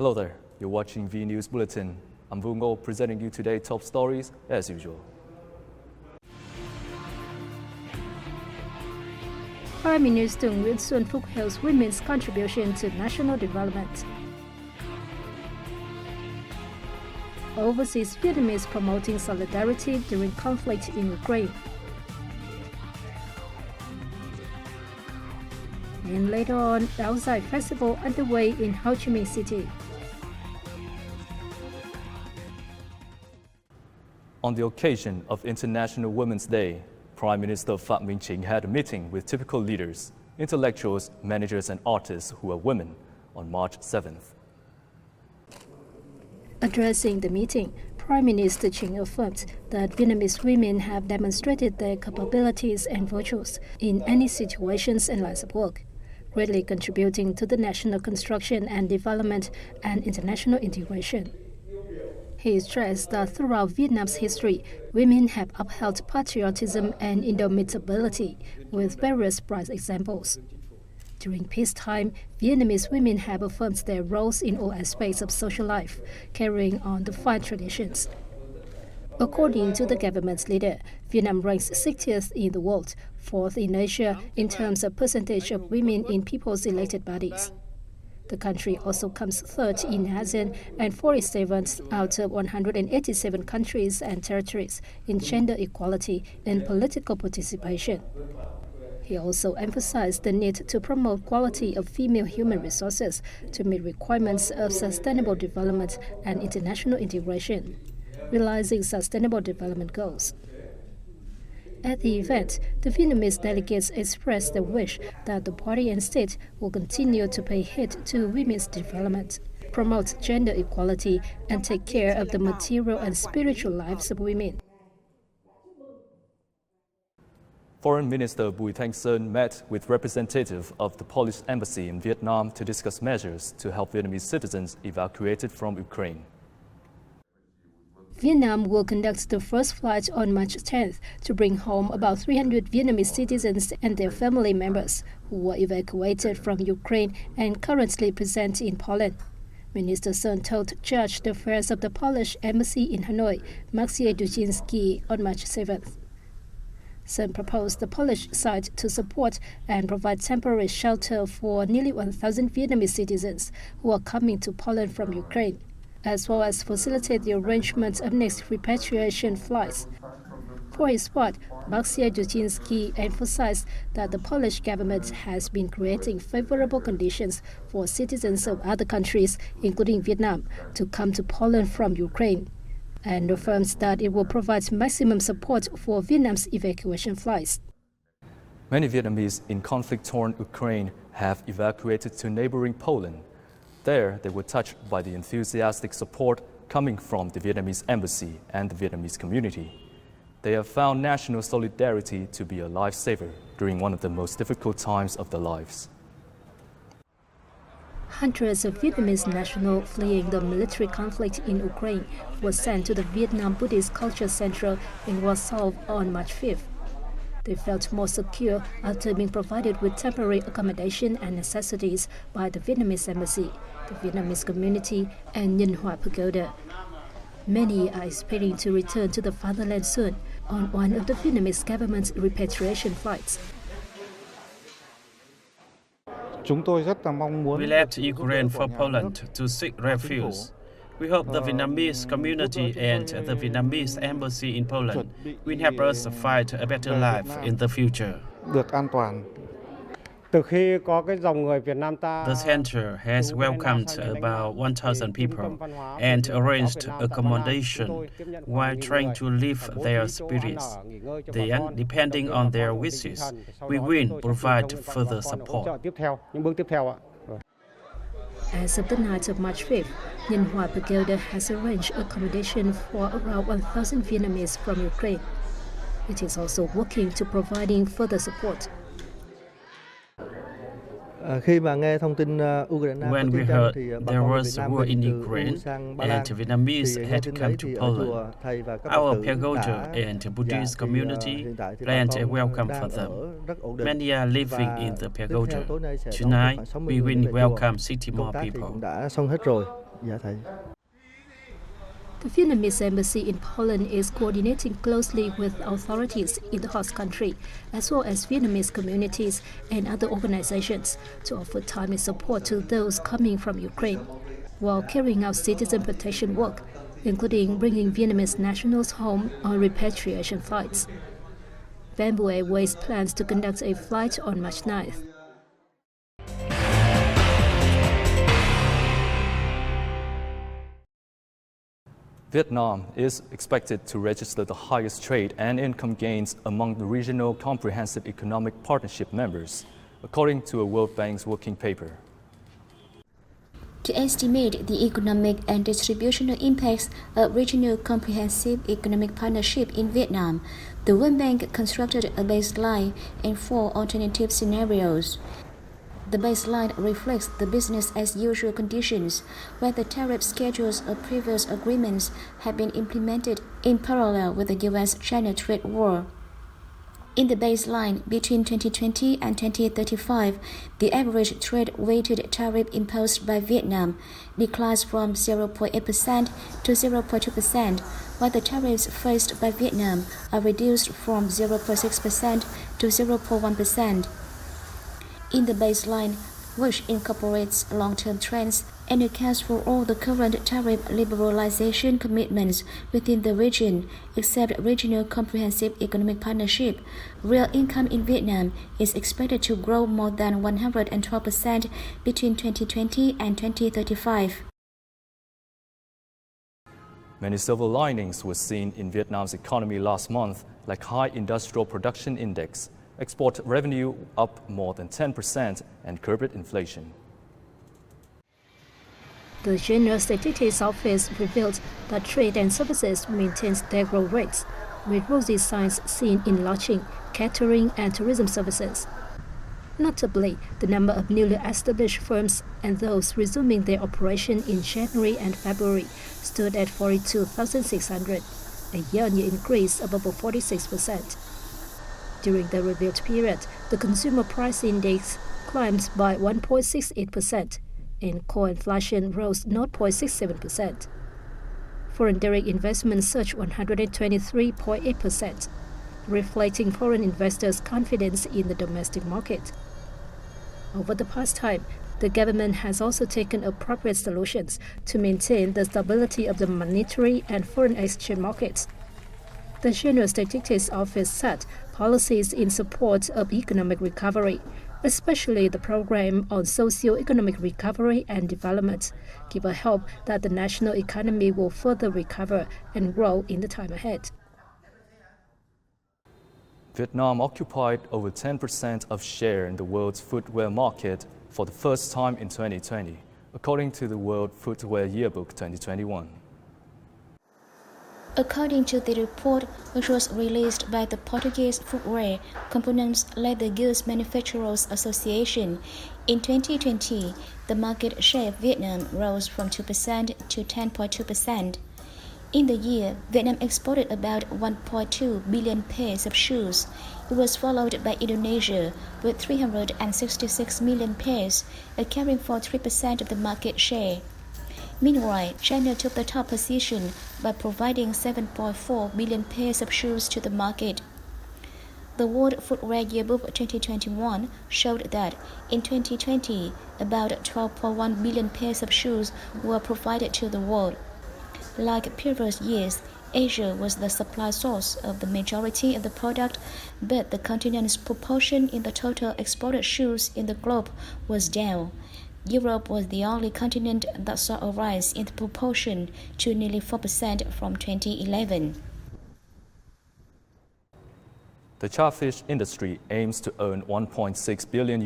Hello there, you're watching Vnews Bulletin. I'm Vu Ngo presenting you today top stories as usual. Prime Minister Nguyễn Xuân Phúc hails women's contribution to national development. Overseas Vietnamese promoting solidarity during conflict in Ukraine. And later on, outside festival underway in Ho Chi Minh City. On the occasion of International Women's Day, Prime Minister Phạm Minh Chính had a meeting with typical leaders, intellectuals, managers and artists who are women on March 7th. Addressing the meeting, Prime Minister Chính affirmed that Vietnamese women have demonstrated their capabilities and virtues in any situations and lines of work, greatly contributing to the national construction and development and international integration. He stressed that throughout Vietnam's history, women have upheld patriotism and indomitability with various bright examples. During peacetime, Vietnamese women have affirmed their roles in all aspects of social life, carrying on the fine traditions. According to the government's leader, Vietnam ranks 60th in the world, 4th in Asia in terms of percentage of women in people's elected bodies. The country also comes 3rd in ASEAN and 47th out of 187 countries and territories in gender equality and political participation. He also emphasized the need to promote quality of female human resources to meet requirements of sustainable development and international integration, realizing sustainable development goals. At the event, the Vietnamese delegates expressed the wish that the party and state will continue to pay heed to women's development, promote gender equality, and take care of the material and spiritual lives of women. Foreign Minister Bùi Thanh Sơn met with representatives of the Polish embassy in Vietnam to discuss measures to help Vietnamese citizens evacuated from Ukraine. Vietnam will conduct the first flight on March 10th to bring home about 300 Vietnamese citizens and their family members who were evacuated from Ukraine and currently present in Poland. Minister Sơn told Judge the affairs of the Polish embassy in Hanoi, Maciej Dudziński, on March 7th. Sơn proposed the Polish side to support and provide temporary shelter for nearly 1,000 Vietnamese citizens who are coming to Poland from Ukraine, as well as facilitate the arrangement of next repatriation flights. For his part, Maciej Dudziński emphasized that the Polish government has been creating favorable conditions for citizens of other countries, including Vietnam, to come to Poland from Ukraine, and affirms that it will provide maximum support for Vietnam's evacuation flights. Many Vietnamese in conflict-torn Ukraine have evacuated to neighboring Poland. There, they were touched by the enthusiastic support coming from the Vietnamese embassy and the Vietnamese community. They have found national solidarity to be a lifesaver during one of the most difficult times of their lives. Hundreds of Vietnamese nationals fleeing the military conflict in Ukraine were sent to the Vietnam Buddhist Culture Center in Warsaw on March 5th. They felt more secure after being provided with temporary accommodation and necessities by the Vietnamese embassy, the Vietnamese community, and Nhân Hòa Pagoda. Many are expecting to return to the fatherland soon on one of the Vietnamese government's repatriation flights. We left Ukraine for Poland to seek refuge. We hope the Vietnamese community and the Vietnamese embassy in Poland will help us find a better life in the future. The center has welcomed about 1,000 people and arranged accommodation while trying to lift their spirits. Then, depending on their wishes, we will provide further support. As of the night of March 5th, Nhân Hòa Pagoda has arranged accommodation for around 1,000 Vietnamese from Ukraine. It is also working to providing further support. When we heard there was war in Ukraine and Vietnamese had come to Poland, our pagoda and Buddhist community planned a welcome for them. Many are living in the pagoda. Tonight, we will welcome 60 more people. Dạ thầy. The Vietnamese embassy in Poland is coordinating closely with authorities in the host country, as well as Vietnamese communities and other organizations, to offer timely support to those coming from Ukraine, while carrying out citizen protection work, including bringing Vietnamese nationals home on repatriation flights. Bamboo Airways plans to conduct a flight on March 9th. Vietnam is expected to register the highest trade and income gains among the regional comprehensive economic partnership members, according to a World Bank's working paper. To estimate the economic and distributional impacts of regional comprehensive economic partnership in Vietnam, the World Bank constructed a baseline and 4 alternative scenarios. The baseline reflects the business-as-usual conditions, where the tariff schedules of previous agreements have been implemented in parallel with the U.S.-China trade war. In the baseline, between 2020 and 2035, the average trade-weighted tariff imposed by Vietnam declines from 0.8% to 0.2%, while the tariffs faced by Vietnam are reduced from 0.6% to 0.1%. In the baseline, which incorporates long-term trends and accounts for all the current tariff liberalization commitments within the region, except Regional Comprehensive Economic Partnership, real income in Vietnam is expected to grow more than 112% between 2020 and 2035. Many silver linings were seen in Vietnam's economy last month, like high industrial production index, export revenue up more than 10%, and curbed inflation. The General Statistics Office revealed that trade and services maintains their growth rates, with rosy signs seen in lodging, catering, and tourism services. Notably, the number of newly established firms and those resuming their operation in January and February stood at 42,600, a year-on-year increase of over 46%. During the reviewed period, the consumer price index climbed by 1.68%, and core inflation rose 0.67%. Foreign direct investment surged 123.8%, reflecting foreign investors' confidence in the domestic market. Over the past time, the government has also taken appropriate solutions to maintain the stability of the monetary and foreign exchange markets. The General Statistics Office said policies in support of economic recovery, especially the program on socio-economic recovery and development, give a hope that the national economy will further recover and grow in the time ahead. Vietnam occupied over 10% of share in the world's footwear market for the first time in 2020, according to the World Footwear Yearbook 2021. According to the report, which was released by the Portuguese Footwear Components Leather Goods Manufacturers Association, in 2020, the market share of Vietnam rose from 2% to 10.2%. In the year, Vietnam exported about 1.2 billion pairs of shoes. It was followed by Indonesia with 366 million pairs, accounting for 3% of the market share. Meanwhile, China took the top position by providing 7.4 million pairs of shoes to the market. The World Footwear Yearbook 2021 showed that in 2020, about 12.1 billion pairs of shoes were provided to the world. Like previous years, Asia was the supply source of the majority of the product, but the continent's proportion in the total exported shoes in the globe was down. Europe was the only continent that saw a rise in the proportion to nearly 4% from 2011. The charfish industry aims to earn $1.6 billion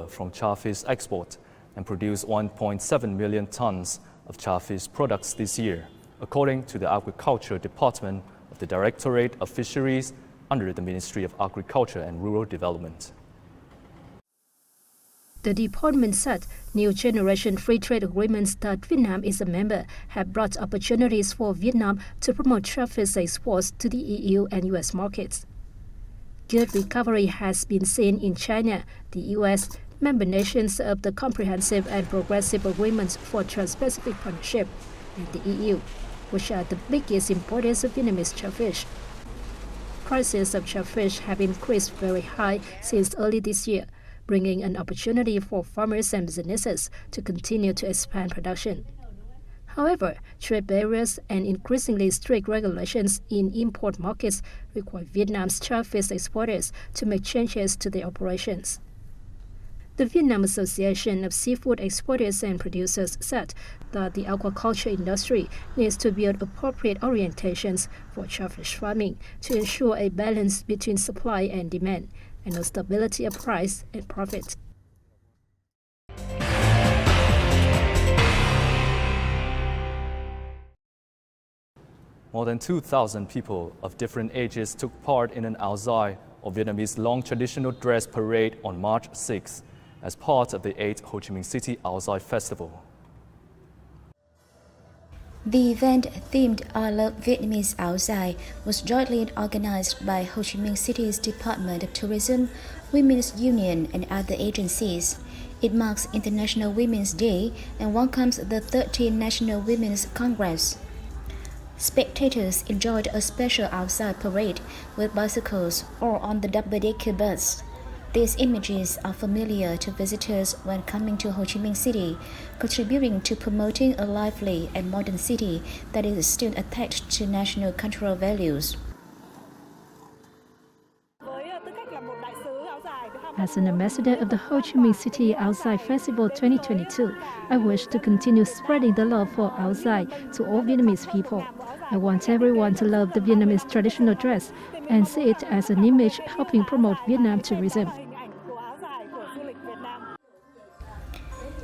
from charfish export and produce 1.7 million tons of charfish products this year, according to the Agriculture Department of the Directorate of Fisheries under the Ministry of Agriculture and Rural Development. The department said new generation free trade agreements that Vietnam is a member have brought opportunities for Vietnam to promote charfish exports to the EU and US markets. Good recovery has been seen in China, the US, member nations of the Comprehensive and Progressive Agreement for Trans-Pacific Partnership, and the EU, which are the biggest importers of Vietnamese shellfish. Prices of shellfish have increased very high since early this year, bringing an opportunity for farmers and businesses to continue to expand production. However, trade barriers and increasingly strict regulations in import markets require Vietnam's shellfish exporters to make changes to their operations. The Vietnam Association of Seafood Exporters and Producers said that the aquaculture industry needs to build appropriate orientations for shellfish farming to ensure a balance between supply and demand and a stability of price and profit. More than 2,000 people of different ages took part in an áo dài, or Vietnamese long traditional dress parade on March 6 as part of the 8th Ho Chi Minh City Áo dài Festival. The event, themed I Love Vietnamese Áo dài, was jointly organized by Ho Chi Minh City's Department of Tourism, Women's Union, and other agencies. It marks International Women's Day and welcomes the 13th National Women's Congress. Spectators enjoyed a special áo dài parade with bicycles or on the double-decker bus. These images are familiar to visitors when coming to Ho Chi Minh City, contributing to promoting a lively and modern city that is still attached to national cultural values. As an ambassador of the Ho Chi Minh City Áo dài Festival 2022, I wish to continue spreading the love for áo dài to all Vietnamese people. I want everyone to love the Vietnamese traditional dress and see it as an image helping promote Vietnam tourism.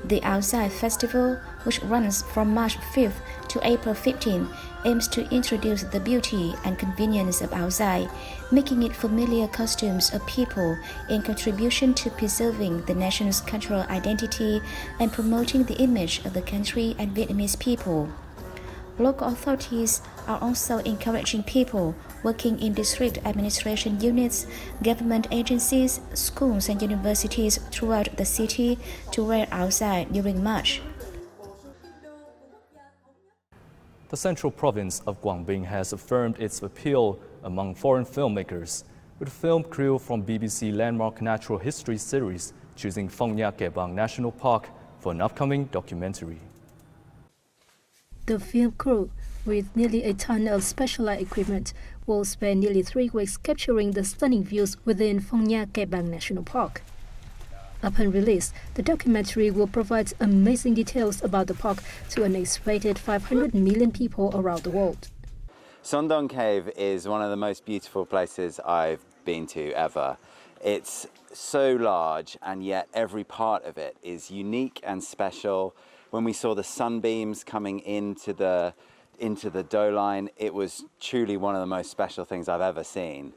The Áo dài Festival, which runs from March 5th to April 15th, aims to introduce the beauty and convenience of áo dài, making it familiar costumes of people in contribution to preserving the nation's cultural identity and promoting the image of the country and Vietnamese people. Local authorities are also encouraging people working in district administration units, government agencies, schools and universities throughout the city to wear áo dài during March. The central province of Quảng Bình has affirmed its appeal among foreign filmmakers, with a film crew from BBC Landmark Natural History series choosing Phong Nha Kẻ Bàng National Park for an upcoming documentary. The film crew, with nearly a ton of specialized equipment, will spend nearly 3 weeks capturing the stunning views within Phong Nha Kẻ Bàng National Park. Upon release, the documentary will provide amazing details about the park to an estimated 500 million people around the world. Son Doong Cave is one of the most beautiful places I've been to ever. It's so large, and yet every part of it is unique and special. When we saw the sunbeams coming into the dough line, it was truly one of the most special things I've ever seen.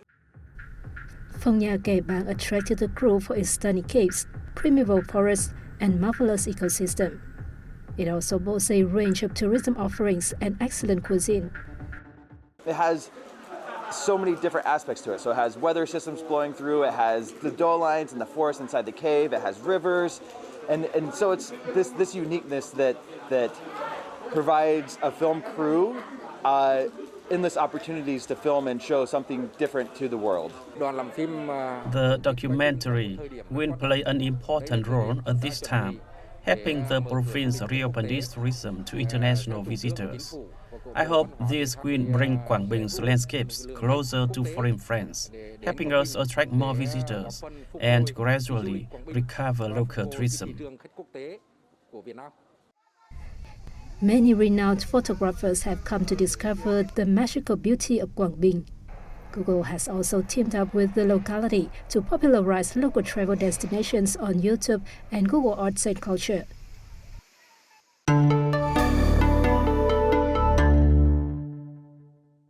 Phong Nha Kẻ Bàng attracted the crew for its stunning caves, primeval forests, and marvelous ecosystem. It also boasts a range of tourism offerings and excellent cuisine. It has so many different aspects to it. So it has weather systems blowing through, it has the dough lines and the forest inside the cave, it has rivers, and so it's this uniqueness that provides a film crew endless opportunities to film and show something different to the world. The documentary will play an important role at this time, helping the province reopen its tourism to international visitors. I hope this will bring Quảng Bing's landscapes closer to foreign friends, helping us attract more visitors and gradually recover local tourism. Many renowned photographers have come to discover the magical beauty of Quảng Bình. Google has also teamed up with the locality to popularize local travel destinations on YouTube and Google Arts and Culture.